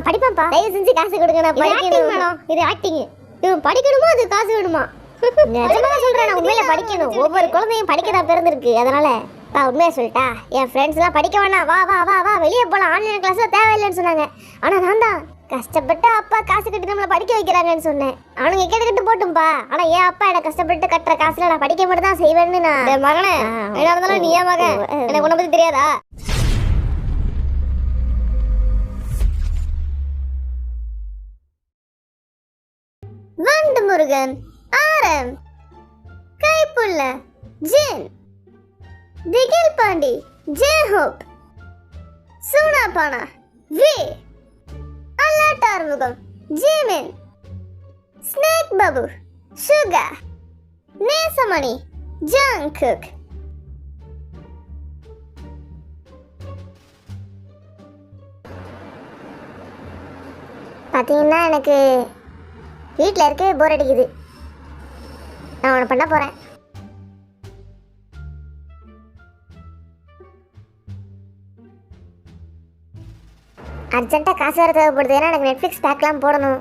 படிப்பான்ப்பா. தயவு செஞ்சு காசு கொடுங்க, நான் படிக்கணும் மேடம். இது ஆக்டிங். இவன் படிக்கணுமா அது காசு வேணுமா? நிஜமா சொல்றேன், நான் உண்மையில படிக்கணும். ஒவ்வொரு குழந்தையும் படிக்கதான் பிறந்திருக்கு. அதனால உண்மையா சொல்லிட்டா, என் ஃப்ரெண்ட்ஸ் எல்லாம் படிக்க வேணாம், வா வா வா வா வெளியே போலாம், ஆன்லைன் கிளாஸ்ல தேவையில்லைன்னு சொன்னாங்க. ஆனா நான் தான் கஷ்டப்பட்டு அப்பா காசு கட்டி நம்மளை படிக்க வைக்கிறாங்கன்னு சொன்னேன். அவனுங்க கேட்டுக்கிட்டு போட்டும்பா. ஆனா என் அப்பா எனக்கு கஷ்டப்பட்டு கட்டுற காசுல நான் படிக்க மட்டும் தான் செய்வேன்னு நான் மகனே. என்ன இருந்தாலும் நீ ஏன் மகன், எனக்கு உன்னை பத்தி தெரியாதா? வண்டு முருகன், ஆரம், Kaipulla, Jin, Thigil Pandi, J Hope, Soonapaana, V, alert Arumugam, Jimin, snake Babu, Suga, Nesamani, Jungkook. பார்த்தீங்கன்னா எனக்கு வீட்டில் இருக்கவே போர் அடிக்குது. நான் ஒன்று பண்ண போகிறேன். அர்ஜென்ட்டாக காசு வேறு தேவைப்படுது. ஏன்னா எனக்கு நெட்ஃப்ளிக்ஸ் பேக்லாம் போடணும்.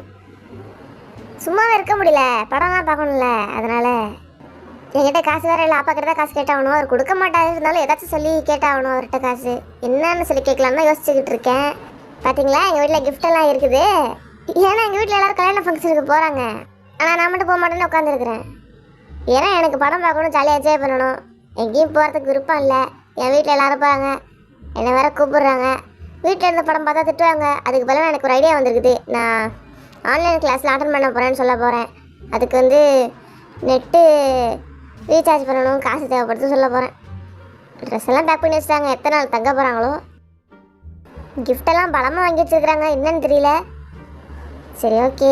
சும்மாவே இருக்க முடியல, படம்லாம் பார்க்கணும்ல. அதனால் என்கிட்ட காசு வேறு இல்லை. அப்பா கிட்ட தான் காசு கேட்டாகணும். அவர் கொடுக்க மாட்டாரு. இருந்தாலும் ஏதாச்சும் சொல்லி கேட்டாகணும் அவர்கிட்ட காசு. என்னன்னு சொல்லி கேட்கலான்னு தான் யோசிச்சுக்கிட்டு இருக்கேன். பார்த்தீங்களா, எங்கள் வீட்டில் கிஃப்டெல்லாம் இருக்குது. ஏன்னா எங்கள் வீட்டில் எல்லோரும் கல்யாண ஃபங்க்ஷனுக்கு போகிறாங்க. ஆனால் நான் மட்டும் போக மாட்டேன்னு உட்காந்துருக்குறேன். ஏன்னா எனக்கு படம் பார்க்கணும், ஜாலியாக என்ஜாய் பண்ணணும். எங்கேயும் போகிறதுக்கு விருப்பம் இல்லை. என் வீட்டில் எல்லோரும் போகிறாங்க, என்னை வேற கூப்பிடுறாங்க. வீட்டில் இருந்த படம் பார்த்தா திட்டுவாங்க. அதுக்கு பதிலாக எனக்கு ஒரு ஐடியா வந்திருக்குது. நான் ஆன்லைன் கிளாஸில் அட்டன் பண்ண போகிறேன்னு சொல்ல போகிறேன். அதுக்கு வந்து நெட்டு ரீசார்ஜ் பண்ணணும், காசு தேவைப்படுது சொல்ல போகிறேன். ட்ரெஸ் எல்லாம் பேக் பண்ணி வச்சுட்டாங்க. எத்தனை நாள் தங்க போகிறாங்களோ. கிஃப்டெல்லாம் பலமாக வாங்கி வச்சுருக்குறாங்க, என்னன்னு தெரியல. சரி ஓகே,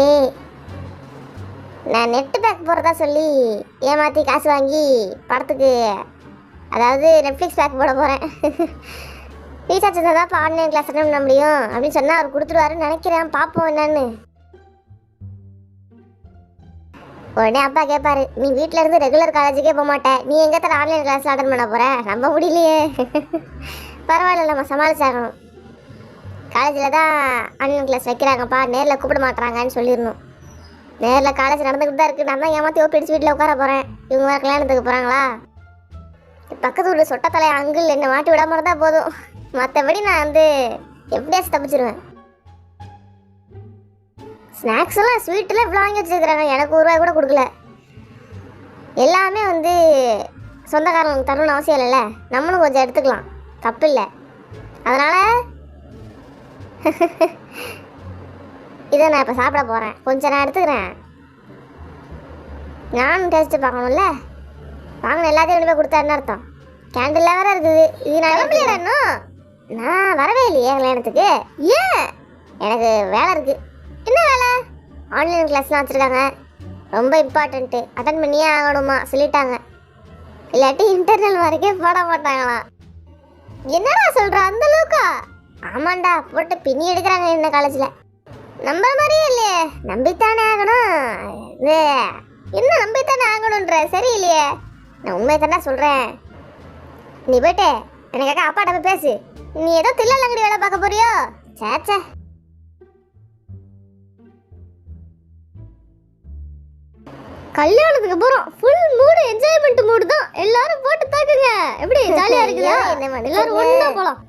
நான் நெட்டு பேக் போடுறதா சொல்லி ஏமாற்றி காசு வாங்கி படத்துக்கு, அதாவது நெட்ஃப்ளிக்ஸ் பேக் போட போகிறேன். ரீசார்ஜ் இருந்தால் தான் இப்போ ஆன்லைன் கிளாஸ் அட்டன் பண்ண முடியும் அப்படின்னு சொன்னால் அவர் கொடுத்துருவாருன்னு நினைக்கிறேன். பார்ப்போம் என்னன்னு. உடனே அப்பா கேட்பாரு, நீ வீட்டில் இருந்து ரெகுலர் காலேஜுக்கே போக மாட்டேன், நீ எங்கே தர ஆன்லைன் கிளாஸ் அட்டன் பண்ண போகிற? நம்ப முடியலையே. பரவாயில்ல, நம்ம சமாளிச்சாகணும். காலேஜில் தான் ஆன்லைன் கிளாஸ் வைக்கிறாங்கப்பா, நேரில் கூப்பிட மாட்டுறாங்கன்னு சொல்லிடணும். நேரில் காலேஜ் நடந்துக்கிட்டு தான் இருக்குது. நான் தான் ஏமாற்றி ஓப்பிடிச்சு வீட்டில் உட்கார போகிறேன். இவங்க வேறு கல்யாணத்துக்கு போகிறாங்களா? பக்கத்து ஊரில் சொட்டத்தலை அங்கிள் என்னை மாட்டி விடாம இருந்தால் போதும். மற்றபடி நான் வந்து எப்படியாச்சும் தப்பிச்சிருவேன். ஸ்நாக்ஸ் எல்லாம் ஸ்வீட்டெல்லாம் இவ்வளோ வாங்கி வச்சுருக்குறாங்க. எனக்கு ஒரு ரூபாய் கூட கொடுக்கல. எல்லாமே வந்து சொந்தக்காரங்களுக்கு தரணும்னு அவசியம் இல்லைல்ல, நம்மளும் கொஞ்சம் எடுத்துக்கலாம், தப்பு இல்லை. அதனால் இதை நான் இப்போ சாப்பிட போகிறேன். கொஞ்சம் நான் எடுத்துக்கிறேன். நானும் டேஸ்ட்டு பார்க்கணும்ல. வாங்கின எல்லாத்தையும் கொண்டு போய் கொடுத்தா என்ன அர்த்தம்? கேண்டில்லாம் வேறு இருக்குது. இது நான் கிளம்பலையா இன்னும்? நான் வரவே இல்லையே கல்யாணத்துக்கு. ஏன்? எனக்கு வேலை இருக்குது. என்ன வேலை? ஆன்லைன் கிளாஸ்லாம் வச்சுருக்காங்க, ரொம்ப இம்பார்ட்டண்ட்டு, அட்டன் பண்ணியே ஆகணுமா சொல்லிட்டாங்க. இல்லாட்டி இன்டர்னல் வரைக்கும் போட மாட்டாங்களாம். என்னடா சொல்கிற, அந்த அளவுக்கா? ஆமாண்டா, போட்டு பின்னி எடுக்கிறாங்க இந்த காலேஜில். நம்புற மாதிரியே இல்லையே. நம்பித்தானே ஆகணும். இது என்ன நம்பித்தானே ஆகணுன்ற? சரி இல்லையே, நான் உண்மையை தானே சொல்கிறேன். நீ போய்ட்டு எனக்காக அப்பாட்ட போய் பேசு. நீ ஏதோ தில்லாலங்கடி வேலை பார்க்க போறியோ? சேச்சே. கல்யாணத்துக்கு போறோம், ஃபுல் மூடு என்ஜாய்மெண்ட் மூடு தான். எல்லாரும் போட்டு தாக்குங்க. எப்படி ஜாலியா இருக்குதா? எல்லாரும் ஒண்ணா போலாம்.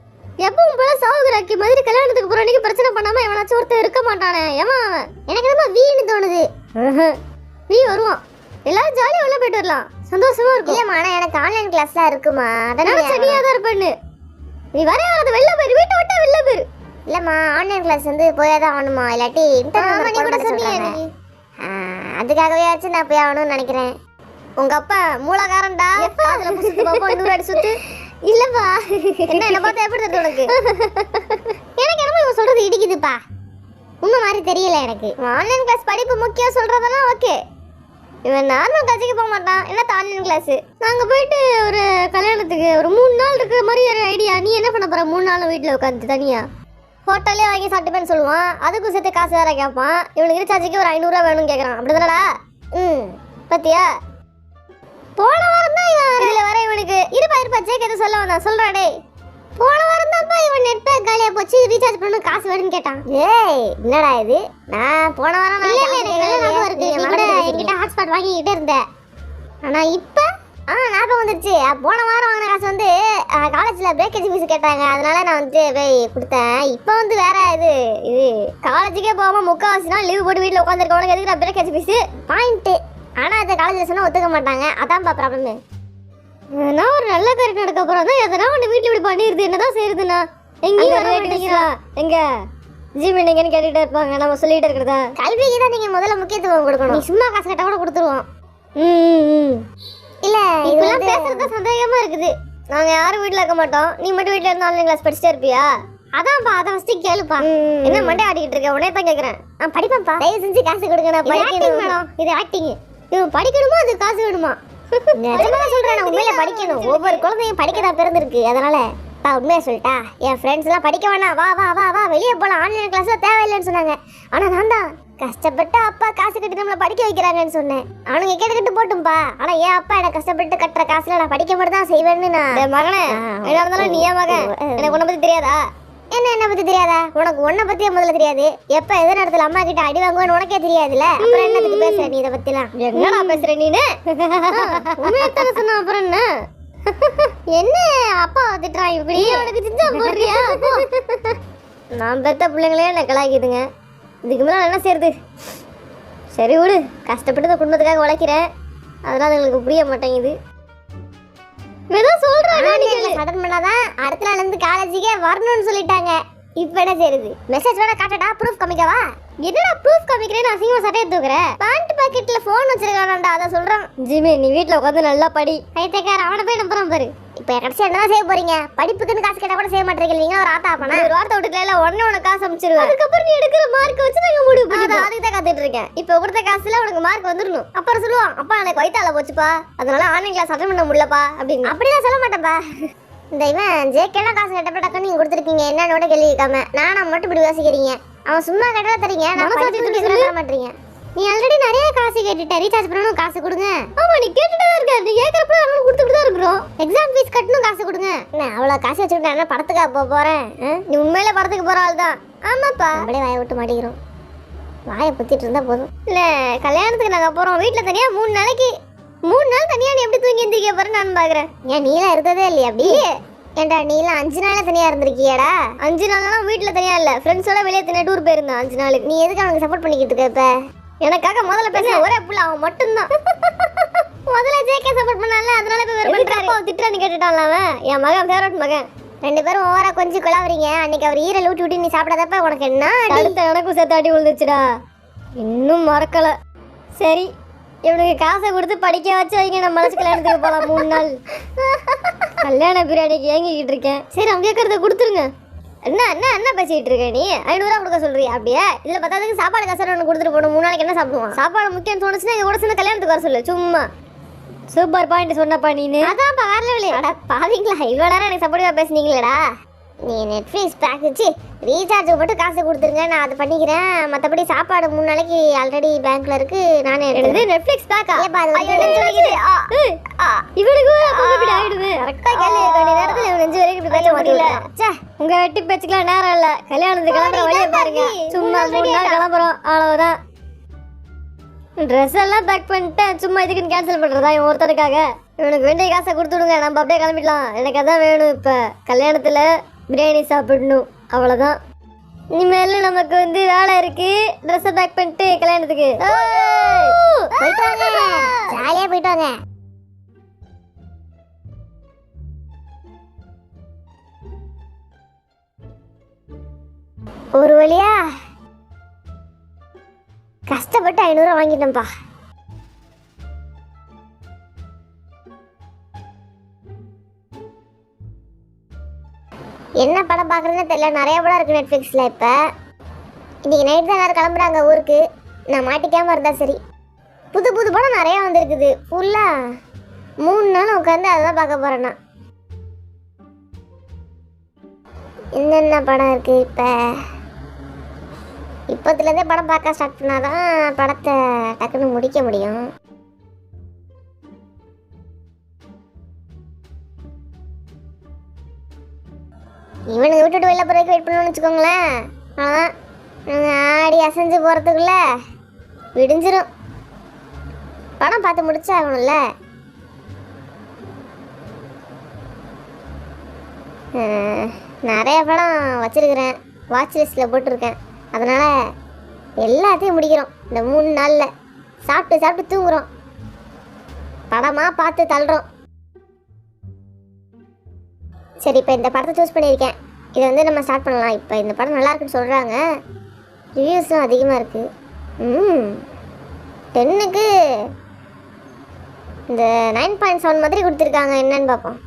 எப்பவும் போல சாவுகிராக்கி மாதிரி கல்யாணத்துக்கு போற அன்னைக்கு பிரச்சனை பண்ணாம எவனாச்சும் ஒருத்தர் இருக்க மாட்டானே. ஏமா எனக்கு என்னமா வீணு தோணுது. வீ வருவான், எல்லாரும் ஜாலியா உள்ள போயிட்டு வரலாம், சந்தோஷமா இருக்கும். இல்லம்மா, ஆனா எனக்கு ஆன்லைன் கிளாஸ்லாம் இருக்குமா, அதனால சரியா தான் இருப்பேன்னு. நீ வரே வரது வெளில போயிரு, வீட்டை விட்டா வெளில போயிரு. இல்லம்மா, ஆன்லைன் கிளாஸ் வந்து போயாதான் ஆகணுமா, இல்லாட்டி இன்டர்நெட் கூட சொன்னீங்க. அதுக்காகவே ஆச்சு நான் போய் ஆகணும்னு நினைக்கிறேன். உங்க அப்பா மூலகாரன்டா. அதுல சுத்து பாப்பா, இன்னொரு அடி சுத்து. இல்லப்பா, என்ன பார்த்தா எப்படி தெரியுது உனக்கு? எனக்கு என்னமோ இவன் சொல்றது இடிக்குதுப்பா. உண்மை மாதிரி தெரியல எனக்கு. ஆன்லைன் கிளாஸ் படிப்பு முக்கியம் சொல்றதெல்லாம் ஓகே. இவன் நார்மல் கிளாஸுக்கு போக மாட்டான், என்ன ஆன்லைன் கிளாஸ். நாங்கள் போயிட்டு ஒரு கல்யாணத்துக்கு ஒரு 3 நாள் இருக்கிற மாதிரி ஒரு ஐடியா. நீ என்ன பண்ண போற 3 நாள் வீட்டில் உட்காந்து தனியா? ஹோட்டல்லே வாங்கி சாப்பிட்டுப்பேன்னு சொல்லுவான், அதுக்கும் சேர்த்து காசு வேற கேட்பான். இவனுக்கு ரீசார்ஜுக்கு ஒரு 500 ரூபா வேணும்னு கேட்குறான். அப்படி தானடா? பத்தியா? போன வாரம் தான் இவன் இதில் வர இவனுக்கு இருப்பா ஜேக்கு எதுவும் சொல்ல வந்தான். சொல்கிறாடே போன வாரம் தான்ப்பா இவன் நெட் பேக் காலியா போச்சு ரீசார்ஜ் பண்ண காசு வேணும்னு கேட்டான். ஏய் என்னடா இது, நான் போன வாரம் என்கிட்ட ஹாட்ஸ்பாட் வாங்கிக்கிட்டே இருந்தேன். ஆனா இப்ப ஞாபகம் வந்துருச்சு. போன வாரம் வாங்கின காசு வந்து காலேஜில் பிரேக்கேஜ் ஃபீஸ் கேட்டாங்க, அதனால நான் வந்து போய் கொடுத்தேன். இப்போ வந்து வேற இது காலேஜுக்கே போகாமல் முக்கால்வாசி நாள் லீவ் போட்டு வீட்டில் உட்காந்துருக்கவனுக்கு எதுக்கு நான் பிரேக்கேஜ் ஃபீஸு பாயிண்ட்டு. ஆனால் அதை காலேஜில் சொன்னால் ஒத்துக்க மாட்டாங்க, அதான்ப்பா ப்ராப்ளமு. நான் ஒரு நல்ல கரெக்ட் நடக்க அப்புறம் தான் எதனா ஒன்று வீட்டில் இப்படி பண்ணிடுது, என்னதான் செய்யுதுண்ணா. எங்கேயும் வர வேண்டியதுங்களா எங்க ஜிம் எங்கன்னு கேட்டுகிட்டே இருப்பாங்க, நம்ம சொல்லிகிட்டே இருக்கிறதா. கல்விக்கு தான் நீங்கள் முதல்ல முக்கியத்துவம் கொடுக்கணும். நீ சும்மா காசு கேட்டால் கூட கொடுத்துருவோம். இல்ல இப்பெல்லாம் பேசுறது சந்தேகமா இருக்குது. நாங்க யாரும் வீட்ல இருக்க மாட்டோம், நீ மட்டும் வீட்ல இருந்து ஆன்லைன் கிளாஸ் படிச்சிட்டே இருப்பியா? அதான்ப்பா, அதை ஃபர்ஸ்ட் கேளுப்பா. என்ன மண்டை ஆடிக்கிட்டு இருக்க, உடனே தான் கேக்குறேன். நான் படிப்பேன்ப்பா, தயவு செஞ்சு காசு கொடுங்க, நான் படிக்கணும் மேடம். இது ஆக்டிங். இவன் படிக்கணுமா அது காசு வேணுமா? நிஜமா சொல்றேன், நான் உண்மையில படிக்கணும். ஒவ்வொரு குழந்தையும் படிக்கதான் பிறந்திருக்கு. அதனால உண்மையா சொல்லிட்டா, என் ஃப்ரெண்ட்ஸ் எல்லாம் படிக்க வேணாம், வா வா வா வா வெளியே போலாம், ஆன்லைன் கிளாஸ் தேவையில்லைன்னு சொன்னாங்க. ஆனா நான் தான் கஷ்டப்பட்டு அப்பா காசு கட்டி நம்மளை படிக்க வைக்கிறாங்கன்னு சொன்னேன். அவனுங்க கேட்டுக்கிட்டு போட்டும்பா. ஆனா என் அப்பா எனக்கு கஷ்டப்பட்டு கட்டுற காசுல நான் படிக்க மட்டும் தான் செய்வேன்னு நான் மகனே. என்ன இருந்தாலும் நீ ஏன் மகன், எனக்கு உன்னை பத்தி தெரியாதா? என்ன பத்தி தெரியாதா? உனக்கு உன்னை பத்தியே முதல்ல தெரியாது. எப்ப எந்த நேரத்துல அம்மா கிட்ட அடி வாங்குவேன்னு உனக்கே தெரியாதுல்ல. அப்புறம் என்னத்துக்கு பேசுற நீ இதை பத்திலாம்? என்னடா பேசுற நீனு? உண்மையத்தான சொன்ன அப்புறம் என்ன அப்பா திட்டுறான் இப்படி? உனக்கு சிஞ்சா போடுறியா? நான் பெத்த பிள்ளைங்களே என்ன கலாய்க்குதுங்க, இதுக்கு மேலே என்ன செய்யறது? சரி விடு, கஷ்டப்பட்டு இந்த குடும்பத்துக்காக உழைக்கிறேன், அதெல்லாம் எங்களுக்கு புரிய மாட்டேங்குது. அட்டன் பண்ணாதான் அடுத்த நாள் இருந்து காலேஜுக்கே வரணும்னு சொல்லிட்டாங்க. இப்போ என்ன செய்யுது? மெசேஜ் வேணா காட்டடா, ப்ரூஃப் காமிக்கவா? என்னடா ப்ரூஃப் காமிக்கிறேன்னு அசிங்கமா சட்டையை தூக்குறேன். பேண்ட் பாக்கெட்ல போன் வச்சிருக்கானடா, அதை சொல்றான். ஜிமி நீ வீட்ல உட்காந்து நல்லா படி. ஐத்தக்கார அவனை போய் நம்புறான் பாரு. இப்போ கடைசி என்ன செய்ய போறீங்க? படிப்புக்குன்னு காசு கேட்டா கூட செய்ய மாட்டீங்க. நீங்க ஒரு ஆத்தா பண்ண ஒரு வார்த்தை விட்டுக்கல, உடனே உனக்கு காசு அமைச்சிருவேன். அதுக்கப்புறம் நீ எடுக்கிற மார்க் வச்சு நாங்க முடிவு பண்ணுவோம். அதுக்கு தான் காத்துட்டு இருக்கேன். இப்போ கொடுத்த காசுல உனக்கு மார்க் வந்துடணும். அப்புறம் சொல்லுவான், அப்பா எனக்கு வயித்தால போச்சுப்பா, அதனால ஆன்லைன் கிளாஸ் அட்டன் பண்ண முடியலப்பா அப்படின்னு. அப்படிலாம் சொல்ல மாட்டேன்ப்பா. இந்த இவன் ஜேக்கெல்லாம் காசு கட்டப்ப டக்குன்னு நீங்க கொடுத்துருக்கீங்க, என்னோட கேள்வி கேட்காம நானும் மட்டும் இப்படி யோசிக்கிறீங்க. அவன் சும்மா கட்டல தரீங்க, நம்ம சொல்ல மாட்டீங்க. நீ ஆல்ரெடி நிறைய காசு கேட்டுட்ட, ரீசார்ஜ் பண்ணணும் காசு கொடுங்க. ஆமா நீ கேட்டுட்டு தான் இருக்க, நீ கேட்கறப்ப நாங்களும் கொடுத்துட்டு தான் இருக்கிறோம். எக்ஸாம் ஃபீஸ் கட்டணும் காசு கொடுங்க. நான் அவ்வளவு காசு வச்சுக்கிட்டேன், என்ன படத்துக்கா போறேன்? நீ உண்மையில படத்துக்கு போற ஆள் தான். ஆமாப்பா, அப்படியே வாயை விட்டு மாட்டிக்கிறோம். வாயை புத்திட்டு இருந்தா போதும். இல்ல கல்யாணத்துக்கு நாங்க போறோம், வீட்டுல தனியா 3 நாளைக்கு 3 நாள் தனியா நீ எப்படி தூங்கி எந்திரிக்க போறேன்னு நான் பாக்குறேன். ஏன் நீலாம் இருந்ததே இல்லையா அப்படி? ஏன்டா நீலாம் 5 நாளே தனியா இருந்திருக்கியாடா? 5 நாள்லாம் வீட்டுல தனியா இல்ல, ஃப்ரெண்ட்ஸோட வெளியே தனியா டூர் போயிருந்தேன் 5 நாளுக்கு. நீ எதுக்கு அவனுக்கு சப்போர்ட் பண்ணிக்கிட்டு இருக்க? இப்ப எனக்காக முதல்ல பேச ஒரே புள்ள அவன் மட்டும்தான். முதல்ல ஜேகே சப்போர்ட் பண்ணால, அதனால இப்ப வேற பண்றாரு. திட்டுறான்னு கேட்டுட்டான்ல அவன். என் மகன் ஃபேவரட் மகன். 2 பேரும் ஓவரா கொஞ்சம் குழாவறீங்க. அன்னைக்கு அவர் ஈரல் ஊட்டி ஊட்டி நீ சாப்பிடாதப்ப உனக்கு என்ன அடுத்த எனக்கும் சேர்த்து அடி விழுந்துச்சுடா. இன்னும் மறக்கல. சரி இவனுக்கு காசை கொடுத்து படிக்க வச்சு வைங்க, நம்ம மனசு கல்யாணத்துக்கு போகலாம் 3 நாள். கல்யாண பிரியாணிக்கு ஏங்கிக்கிட்டு இருக்கேன். சரி அவங்க கேட்கறத கொடுத்துருங்க. என்ன என்ன என்ன பேசிக்கிட்டு இருக்க நீ? 500 ரூபா கொடுக்க சொல்றியா? அப்படியே இல்லை பத்தாதுக்கு சாப்பாடு காசு ஒன்று கொடுத்துட்டு போகணும். 3 நாளைக்கு என்ன சாப்பிடுவான்? சாப்பாடு முக்கியம் தோணுச்சுன்னா எங்கள் கூட சேர்ந்து கல்யாணத்துக்கு வர சொல்லு. சும்மா சூப்பர் பாயிண்ட் சொன்னப்பா நீனு. அதான்ப்பா வேற லெவலு. அடா பாவீங்களா, இவ்வளோ நேரம் எனக்கு சப்போர்ட்டிவாக பேசுனீங்களேடா. நீ நெட்ஃப்ளிக்ஸ் பேக் வச்சு ரீசார்ஜுக்கு மட்டும் காசு கொடுத்துருங்க, நான் அதை பண்ணிக்கிறேன். மற்றபடி சாப்பாடு 3 நாளைக்கு ஆல்ரெடி பேங்க்ல இருக்கு, நானே எடுத்து நெட்ஃப்ளிக்ஸ் பேக்கா இவனுக்கு ஆயிடுவேன். கரெக்டாக கேள்வி நேரத்தில் இவன் நெஞ்சு வரைக்கும் இப்படி பேச மாட்டேங்கல. உங்க வெட்டி பேச்சுக்கெல்லாம் நேரம் இல்லை, கல்யாணத்துக்கு கிளம்புற வழியை பாருங்க. சும்மா 3 நாள் கிளம்புறோம் அவ்வளவுதான். ட்ரெஸ் எல்லாம் பேக் பண்ணிட்டேன், சும்மா இதுக்குன்னு கேன்சல் பண்றதா இவன் ஒருத்தருக்காக? இவனுக்கு வேண்டிய காசை கொடுத்து விடுங்க, நம்ம அப்படியே கிளம்பிடலாம். எனக்கு அதான் வேணும். இப்போ கல்யாணத்தில் பிரியாணி சாப்பிடணும், அவ்வளோதான். இனிமேல் நமக்கு வந்து வேலை இருக்கு. ட்ரெஸ்ஸை பேக் பண்ணிட்டு கல்யாணத்துக்கு போயிட்டு வாங்க, ஜாலியாக போயிட்டு வாங்க. ஒரு வழியா கஷ்டப்பட்டு 500 ரூபா வாங்கிட்டேன்ப்பா. என்ன படம் பார்க்குறதுன்னு தெரியல, நிறைய படம் இருக்குது நெட்ஃப்ளிக்ஸில். இப்போ இன்றைக்கி நைட் தான் எல்லாரும் கிளம்புறாங்க ஊருக்கு, நான் மாட்டிக்காமல் இருந்தால் சரி. புது புது படம் நிறையா வந்துருக்குது. ஃபுல்லாக 3 நாள் உட்காந்து அதை தான் பார்க்க போகிறேன் நான். என்னென்ன படம் இருக்குது இப்போ? இப்போத்துலேருந்தே படம் பார்க்க ஸ்டார்ட் பண்ணாதான் படத்தை டக்குன்னு முடிக்க முடியும். இவனுங்க விட்டுட்டு வெளில போகிறதுக்கு வெயிட் பண்ணணும்னு வச்சுக்கோங்களேன். அதான் நாங்கள் ஆடி அசைஞ்சு போகிறதுக்குள்ள விடிஞ்சிரும். படம் பார்த்து முடிச்சாகணும்ல. நிறைய படம் வச்சிருக்கிறேன், வாட்ச் லிஸ்ட்டில் போட்டிருக்கேன். அதனால் எல்லாத்தையும் முடிக்கிறோம் இந்த 3 நாளில். சாப்பிட்டு சாப்பிட்டு தூங்குறோம், படமாக பார்த்து தள்ளுறோம். சரி, இப்போ இந்த படத்தை சூஸ் பண்ணியிருக்கேன். இதை வந்து நம்ம ஸ்டார்ட் பண்ணலாம். இப்போ இந்த படம் நல்லா இருக்குன்னு சொல்கிறாங்க, ரிவ்யூஸ்லாம் அதிகமாக இருக்குது. 10க்கு இந்த 9.7 மாதிரி கொடுத்துருக்காங்க. என்னன்னு பார்ப்போம்.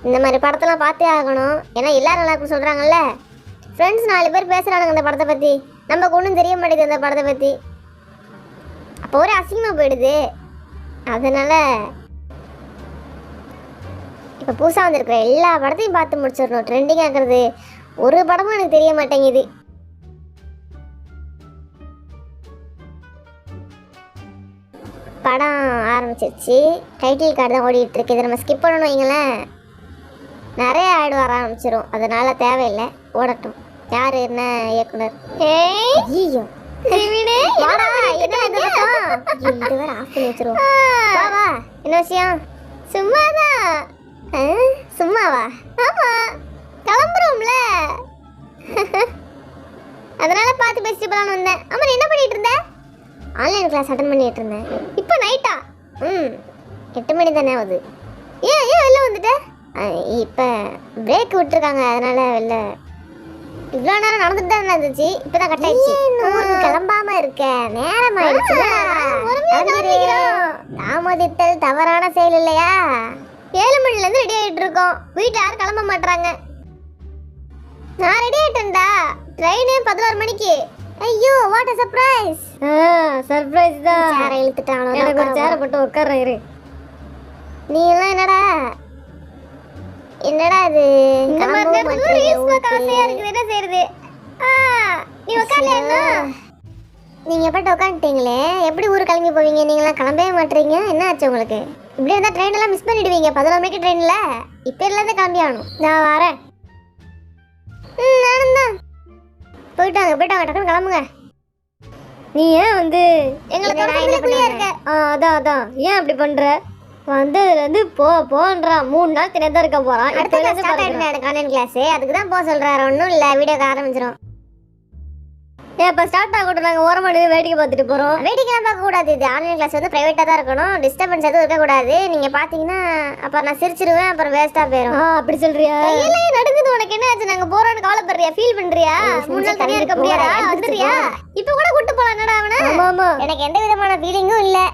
இந்த மாதிரி படத்தெல்லாம் பார்த்தே ஆகணும், ஏன்னா எல்லோரும் நல்லா இருக்குன்னு சொல்கிறாங்கல்ல. ஃப்ரெண்ட்ஸ் 4 பேர் பேசுகிறானுங்க இந்த படத்தை பற்றி, நமக்கு ஒன்றும் தெரிய மாட்டேங்குது இந்த படத்தை பற்றி. அப்போ ஒரே அசிங்கமாக போயிடுது. அதனால் இப்போ புதுசாக வந்திருக்கிற எல்லா படத்தையும் பார்த்து முடிச்சிடணும். ட்ரெண்டிங்காக இருக்கிறது ஒரு படமும் எனக்கு தெரிய மாட்டேங்குது. படம் ஆரம்பிச்சிருச்சு, டைட்டில் கார்டு தான் ஓடிட்டு இருக்கு. இதை நம்ம ஸ்கிப் பண்ணணும் வைங்களேன், நிறைய ஆடு வர ஆரம்பிச்சிடும். அதனால தேவையில்லை, ஓடட்டும். யார் என்ன இயக்குனர்? ஐயோ என்ன விஷயம்? சும்மாதான். சும்மாவா? ஆமா, கிளம்புறோம்ல, அதனால பார்த்து பேசிட்டு போலான்னு வந்தேன். ஆமா, என்ன பண்ணிட்டு இருந்த? ஆன்லைன் கிளாஸ் அட்டன் பண்ணிட்டு இருந்தேன். இப்போ நைட்டா? 8 மணி தானே ஆகுது. ஏன் வெளில வந்துட்ட? இப்போ பிரேக் விட்டுருக்காங்க, அதனால வெளில. இவ்வளோ நேரம் நடந்துட்டு தான் இருந்துச்சு, இப்போ தான் கட் ஆயிடுச்சு. கிளம்பாம இருக்க நேரம் ஆயிடுச்சு. தாமதித்தல் தவறான செயல் இல்லையா? 7 மணிலேருந்து ரெடி ஆகிட்டு இருக்கோம், வீட்டில் யாரும் கிளம்ப மாட்டாங்க. நான் ரெடி ஆகிட்டேன்டா, ட்ரெயின் 11 மணிக்கு. ஐயோ, வாட் அ சர்ப்ரைஸ்! சர்ப்ரைஸ் தான். சேரை இழுத்துட்டானோ, எனக்கு ஒரு சேரை போட்டு உட்கார்றேன் இரு. நீ எல்லாம் என்னடா இது? இந்த மாதிரி ரீல்ஸ் பார்க்க ஆசையா இருக்குது, என்ன செய்யறது? நீ உட்கார்ல. நீங்க எப்ப உட்காந்துட்டீங்களே, எப்படி ஊருக்கு கிளம்பி போவீங்க? நீங்களாம் கிளம்பவே மாட்டீங்க, என்ன ஆச்சு உங்களுக்கு? இப்படி இருந்தால் ட்ரெயின் எல்லாம் மிஸ் பண்ணிடுவீங்க. 11 மணிக்கு ட்ரெயினில் இப்போ இல்லாத கிளம்பி ஆகணும். நான் வரேன். நானும் தான். போயிட்டாங்க டக்குன்னு கிளம்புங்க. நீ ஏன் வந்து எங்களை தொடர்ந்துக்குள்ளேயே இருக்க? அதான் ஏன் அப்படி பண்ற? வந்ததுலேருந்து போன்றா 3 நாள் தினம் தான் இருக்க போகிறான். அடுத்த ஆன்லைன் கிளாஸு, அதுக்கு தான் போக சொல்கிறாரு. ஒன்றும் இல்லை, வீடியோக்கு ஆரம்பிச்சிடும். இப்போ ஸ்டார்ட் ஆகட்டும், நாங்கள் ஓரமாக வேடிக்கை பார்த்துட்டு போகிறோம். வேடிக்கைலாம் பார்க்கக்கூடாது, இது ஆன்லைன் கிளாஸ் வந்து ப்ரைவேட்டாக தான் இருக்கணும், டிஸ்டர்பன்ஸ் எதுவும் இருக்கக்கூடாது. நீங்கள் பார்த்தீங்கன்னா அப்புறம் நான் சிரிச்சிருவேன், அப்புறம் வேஸ்ட்டாக போயிடும். அப்படி சொல்கிறியா? இல்லை, நடக்குது. உனக்கு என்ன ஆச்சு? நாங்கள் போகிறோன்னு கவலைப்படுறியா? ஃபீல் பண்ணுறியா? 3 நாள் தனியாக இருக்க முடியாதா? வந்துடுறியா? இப்போ கூட கூட்டு போகலாம். என்னடா அவனை? ஆமாம், எனக்கு எந்த விதமான ஃபீலிங்கும் இல்லை.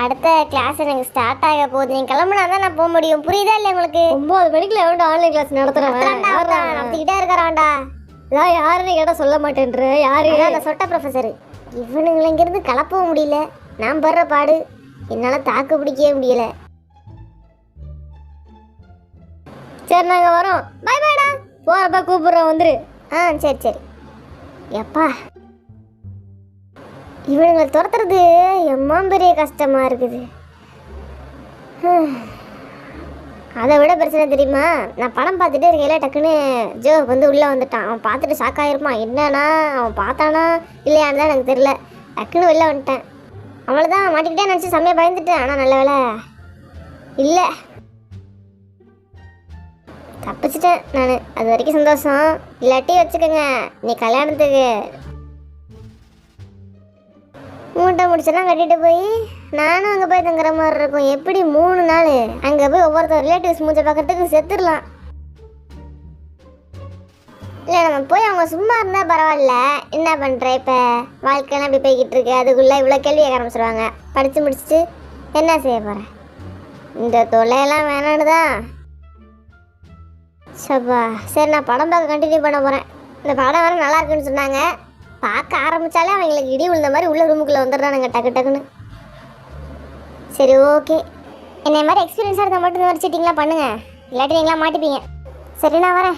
அடுத்த கிளாஸ் எனக்கு ஸ்டார்ட் ஆக போகுது, நீங்கள் கிளம்புனா தான் நான் போக முடியும். புரியுதா இல்லை உங்களுக்கு? 9 மணிக்கு எவ்வளோ ஆன்லைன் கிளாஸ் நடத்துகிட்டே இருக்கிறான்டா. நான் யாருன்னு கேட்டால் சொல்ல மாட்டேன்ற. யாரு? அந்த சொட்ட ப்ரொஃபஸரு. இவனுங்களை இங்கேருந்து கலப்பவும் முடியல, நான் படுற பாடு என்னால் தாக்கு பிடிக்கவே முடியல. சரி, நாங்கள் வரோம். பாய் பாய்டா. போகிறப்ப கூப்பிட்றோம், வந்துரு. சரி. எப்பா, இவனுங்களை துரத்துறது எம்மா பெரிய கஷ்டமாக இருக்குது. அதை விட பிரச்சனை தெரியுமா? நான் படம் பார்த்துட்டு இருக்கையில டக்குன்னு ஜோ வந்து உள்ளே வந்துட்டான். அவன் பார்த்துட்டு ஷாக் ஆகிருப்பான். என்னன்னா அவன் பார்த்தானா இல்லையான்னு தான் எனக்கு தெரில. டக்குன்னு வெளில வந்துட்டேன். அவ்வளோதான், மாட்டிக்கிட்டே நினச்சி செம்மையாக பயந்துட்டேன். ஆனால் நல்ல வேலை இல்லை, தப்பிச்சிட்டேன் நான். அது வரைக்கும் சந்தோஷம். இல்லாட்டி வச்சுக்கோங்க, நீ கல்யாணத்துக்கு மூட்டை முடிச்செல்லாம் கட்டிட்டு போய் நானும் அங்கே போய் தங்குற மாதிரி இருக்கும். எப்படி 3 நாள் அங்கே போய் ஒவ்வொருத்தர் ரிலேட்டிவ்ஸ் மூஞ்சை பார்க்கறதுக்கு செத்துடலாம். இல்லை, நம்ம போய் அவங்க சும்மா இருந்தால் பரவாயில்ல. என்ன பண்ணுற? இப்போ வாழ்க்கையெல்லாம் இப்படி போய்கிட்டு இருக்கு, அதுக்குள்ளே இவ்வளோ கேள்வி கேட்க ஆரம்பிச்சிருவாங்க. படித்து முடிச்சுட்டு என்ன செய்ய போகிறேன்? இந்த தொல்லையெல்லாம் வேணான்னு தான். சப்பா, சரி, நான் படம் பார்க்க கண்டினியூ பண்ண போகிறேன். இந்த படம் வேறு நல்லா இருக்குன்னு சொன்னாங்க. பார்க்க ஆரம்பித்தாலே அவங்களுக்கு இடி விழுந்த மாதிரி உள்ள ரூமுக்குள்ளே வந்துடுறானுங்க டக்குன்னு. சரி, ஓகே. என்னை மாதிரி எக்ஸ்பீரியன்ஸாக இருந்தால் மட்டும் இந்த மாதிரி சீட்டிங்லாம் பண்ணுங்கள், இல்லாட்டி நீங்களாம் மாட்டிப்பீங்க. சரி, நான் வரேன்.